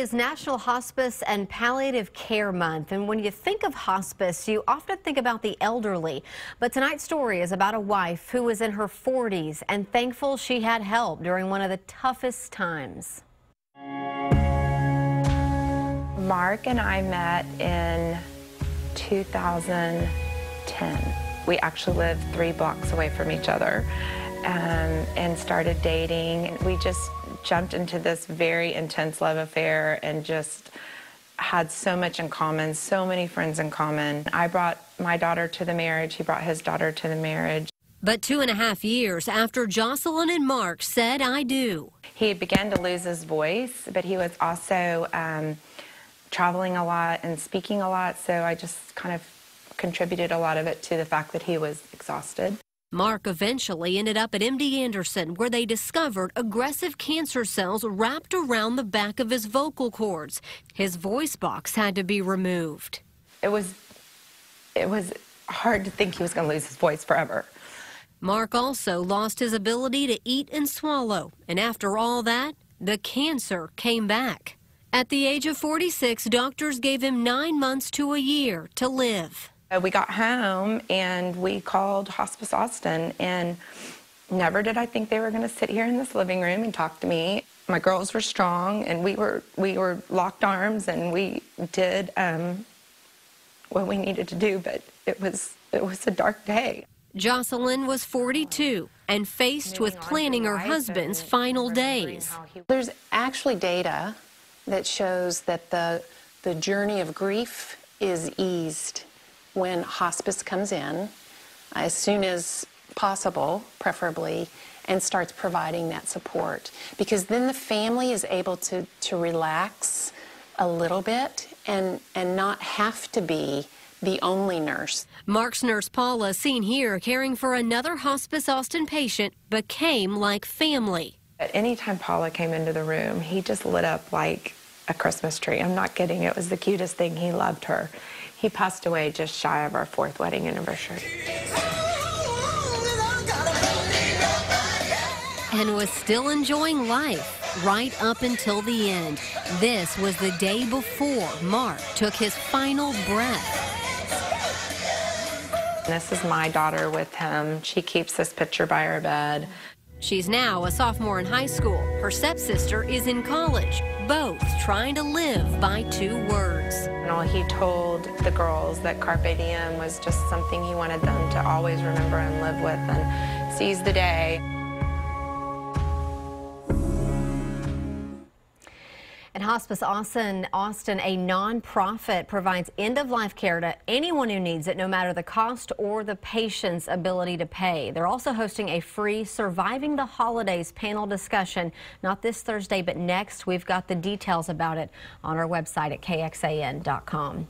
is National Hospice and Palliative Care Month, and when you think of hospice, you often think about the elderly. But tonight's story is about a wife who was in her 40s and thankful she had help during one of the toughest times. Mark and I met in 2010. We actually lived 3 blocks away from each other and started dating. We just jumped into this very intense love affair and just had so much in common, so many friends in common. I brought my daughter to the marriage. He brought his daughter to the marriage. But 2.5 years after Jocelyn and Mark said I do. He began to lose his voice, but he was also traveling a lot and speaking a lot, so I just kind of contributed a lot of it to the fact that he was exhausted. Mark eventually ended up at MD Anderson, where they discovered aggressive cancer cells wrapped around the back of his vocal cords. His voice box had to be removed. It was hard to think he was going to lose his voice forever. Mark also lost his ability to eat and swallow, and after all that, the cancer came back. At the age of 46, doctors gave him 9 months to a year to live. We got home and we called Hospice Austin, and never did I think they were going to sit here in this living room and talk to me. My girls were strong and we were locked arms, and we did what we needed to do, but it was a dark day. Jocelyn was 42 and faced with planning her husband's final days. There's actually data that shows that the journey of grief is eased when hospice comes in as soon as possible, preferably, and starts providing that support. Because then the family is able to relax a little bit and not have to be the only nurse. Mark's nurse Paula, seen here caring for another Hospice Austin patient, became like family. Anytime Paula came into the room, he just lit up like a Christmas tree. I'm not kidding. It was the cutest thing. He loved her. He passed away just shy of our 4th wedding anniversary. And was still enjoying life right up until the end. This was the day before Mark took his final breath. This is my daughter with him. She keeps this picture by her bed. She's now a sophomore in high school. Her stepsister is in college, both trying to live by 2 words. He told the girls that Carpe Diem was just something he wanted them to always remember and live with, and seize the day. And Hospice Austin, a nonprofit, provides end-of-life care to anyone who needs it, no matter the cost or the patient's ability to pay. They're also hosting a free Surviving the Holidays panel discussion, not this Thursday, but next. We've got the details about it on our website at kxan.com.